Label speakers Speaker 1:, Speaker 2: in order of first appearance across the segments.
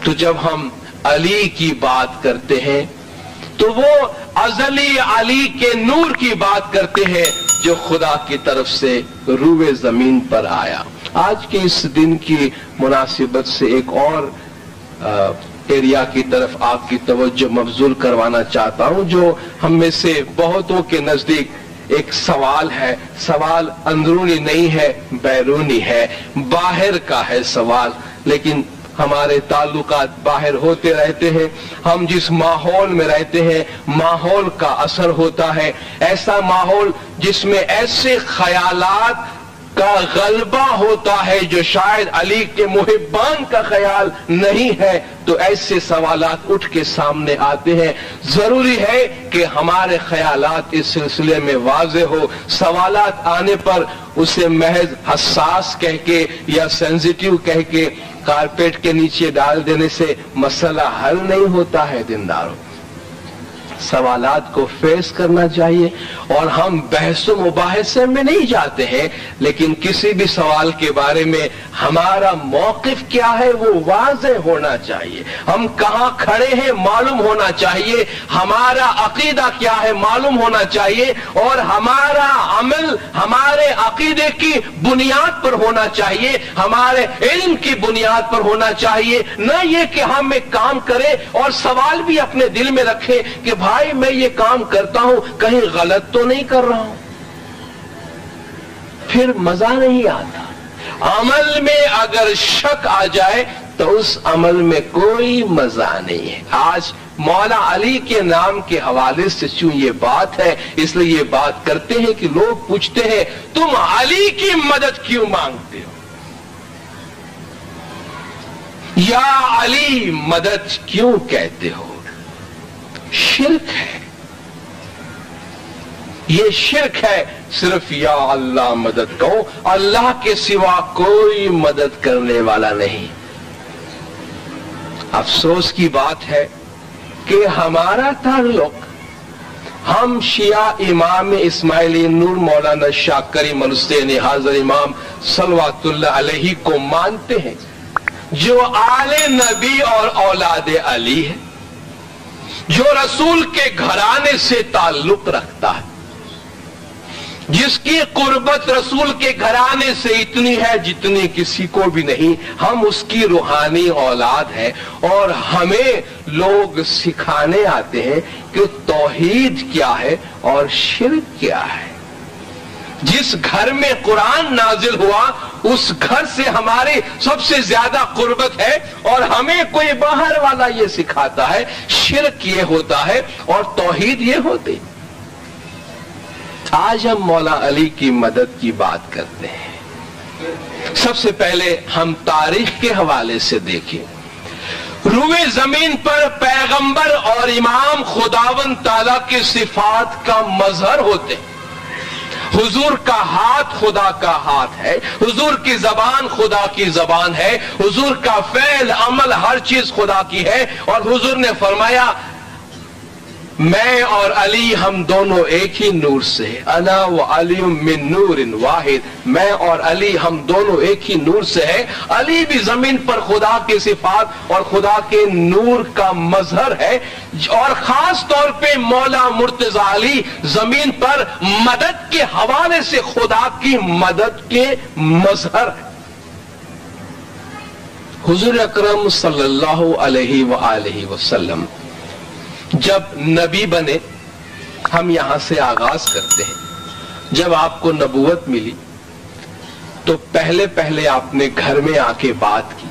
Speaker 1: تو جب ہم علی کی بات کرتے ہیں تو وہ ازلی علی کے نور کی بات کرتے ہیں جو خدا کی طرف سے روئے زمین پر آیا۔ آج کے اس دن کی مناسبت سے ایک اور ایریا کی طرف آپ کی توجہ مبذول کروانا چاہتا ہوں جو ہم میں سے بہتوں کے نزدیک ایک سوال ہے۔ سوال اندرونی نہیں ہے، بیرونی ہے، باہر کا ہے سوال، لیکن ہمارے تعلقات باہر ہوتے رہتے ہیں۔ ہم جس ماحول میں رہتے ہیں ماحول کا اثر ہوتا ہے، ایسا ماحول جس میں ایسے خیالات کا غلبہ ہوتا ہے جو شاید علی کے محبان کا خیال نہیں ہے، تو ایسے سوالات اٹھ کے سامنے آتے ہیں۔ ضروری ہے کہ ہمارے خیالات اس سلسلے میں واضح ہو۔ سوالات آنے پر اسے محض حساس کہہ کے یا سینسیٹیو کہہ کے کارپیٹ کے نیچے ڈال دینے سے مسئلہ حل نہیں ہوتا ہے۔ دینداروں، سوالات کو فیس کرنا چاہیے، اور ہم بحث و مباحثے میں نہیں جاتے ہیں، لیکن کسی بھی سوال کے بارے میں ہمارا موقف کیا ہے وہ واضح ہونا چاہیے۔ ہم کہاں کھڑے ہیں معلوم ہونا چاہیے، ہمارا عقیدہ کیا ہے معلوم ہونا چاہیے، اور ہمارا عمل ہمارے عقیدے کی بنیاد پر ہونا چاہیے، ہمارے علم کی بنیاد پر ہونا چاہیے۔ نہ یہ کہ ہم ایک کام کریں اور سوال بھی اپنے دل میں رکھیں کہ بھائی میں یہ کام کرتا ہوں کہیں غلط تو نہیں کر رہا ہوں، پھر مزہ نہیں آتا۔ عمل میں اگر شک آ جائے تو اس عمل میں کوئی مزہ نہیں ہے۔ آج مولا علی کے نام کے حوالے سے چوں یہ بات ہے، اس لیے یہ بات کرتے ہیں کہ لوگ پوچھتے ہیں تم علی کی مدد کیوں مانگتے ہو، یا علی مدد کیوں کہتے ہو؟ شرک ہے، یہ شرک ہے۔ صرف یا اللہ مدد کہو، اللہ کے سوا کوئی مدد کرنے والا نہیں۔ افسوس کی بات ہے کہ ہمارا تعلق، ہم شیعہ امام اسماعیلی نور مولانا شاہ کریم الحسین حاضر امام صلوات اللہ علیہ کو مانتے ہیں، جو آل نبی اور اولاد علی ہے، جو رسول کے گھرانے سے تعلق رکھتا ہے، جس کی قربت رسول کے گھرانے سے اتنی ہے جتنی کسی کو بھی نہیں۔ ہم اس کی روحانی اولاد ہیں، اور ہمیں لوگ سکھانے آتے ہیں کہ توحید کیا ہے اور شرک کیا ہے۔ جس گھر میں قرآن نازل ہوا اس گھر سے ہماری سب سے زیادہ قربت ہے، اور ہمیں کوئی باہر والا یہ سکھاتا ہے شرک یہ ہوتا ہے اور توحید یہ ہوتی۔ آج ہم مولا علی کی مدد کی بات کرتے ہیں۔ سب سے پہلے ہم تاریخ کے حوالے سے دیکھیں، روئے زمین پر پیغمبر اور امام خداوند تعالیٰ کی صفات کا مظہر ہوتے ہیں۔ حضور کا ہاتھ خدا کا ہاتھ ہے، حضور کی زبان خدا کی زبان ہے، حضور کا فعل عمل ہر چیز خدا کی ہے، اور حضور نے فرمایا میں اور علی ہم دونوں ایک ہی نور سے ہیں، انا و علی من نور واحد، میں اور علی ہم دونوں ایک ہی نور سے ہیں۔ علی بھی زمین پر خدا کی صفات اور خدا کے نور کا مظہر ہے، اور خاص طور پہ مولا مرتضی علی زمین پر مدد کے حوالے سے خدا کی مدد کے مظہر ہے۔ حضور اکرم صلی اللہ علیہ وآلہ وسلم جب نبی بنے، ہم یہاں سے آغاز کرتے ہیں، جب آپ کو نبوت ملی تو پہلے آپ نے گھر میں آ کے بات کی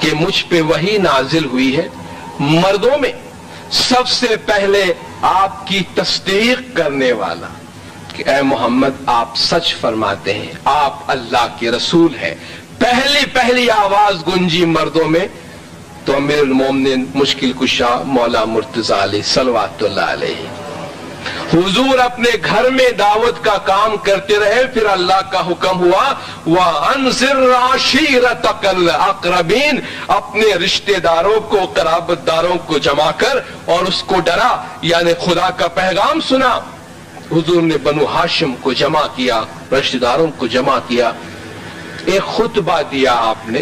Speaker 1: کہ مجھ پہ وحی نازل ہوئی ہے، مردوں میں سب سے پہلے آپ کی تصدیق کرنے والا کہ اے محمد آپ سچ فرماتے ہیں، آپ اللہ کے رسول ہیں۔ پہلی آواز گنجی مردوں میں تو امیر المومنین مشکل کشا مولا مرتضی علی صلوات اللہ علیہ، حضور اپنے گھر میں دعوت کا کام کرتے رہے، پھر اللہ کا حکم ہوا وَأَنذِرْ عَشِيرَتَكَ الْأَقْرَبِينَ، اپنے رشتہ داروں کو قرابت داروں کو جمع کر اور اس کو ڈرا، یعنی خدا کا پیغام سنا۔ حضور نے بنو ہاشم کو جمع کیا، رشتہ داروں کو جمع کیا، ایک خطبہ دیا آپ نے،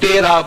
Speaker 1: 13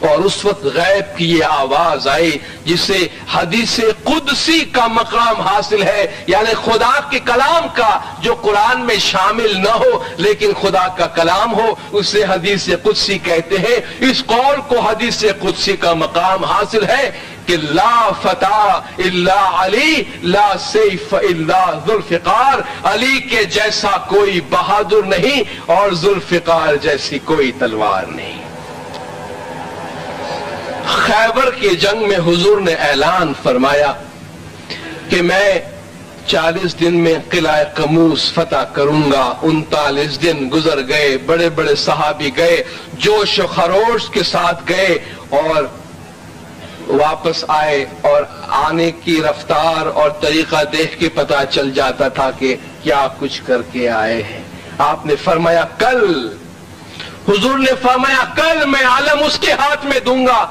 Speaker 1: اور اس وقت غیب کی یہ آواز آئی جسے حدیث قدسی کا مقام حاصل ہے، یعنی خدا کے کلام کا جو قرآن میں شامل نہ ہو لیکن خدا کا کلام ہو، اسے حدیث قدسی کہتے ہیں۔ اس قول کو حدیث قدسی کا مقام حاصل ہے کہ لا فتح الا علی، لا سیف الا ذوالفقار، علی کے جیسا کوئی بہادر نہیں اور ذوالفقار جیسی کوئی تلوار نہیں۔ خیبر کی جنگ میں حضور نے اعلان فرمایا کہ میں 40 دن میں قلعہ قموس فتح کروں گا۔ 39 دن گزر گئے، بڑے بڑے صحابی گئے، جوش و خروش کے ساتھ گئے اور واپس آئے، اور آنے کی رفتار اور طریقہ دیکھ کے پتہ چل جاتا تھا کہ کیا کچھ کر کے آئے ہیں۔ آپ نے فرمایا کل، حضور نے فرمایا کل میں علم اس کے ہاتھ میں دوں گا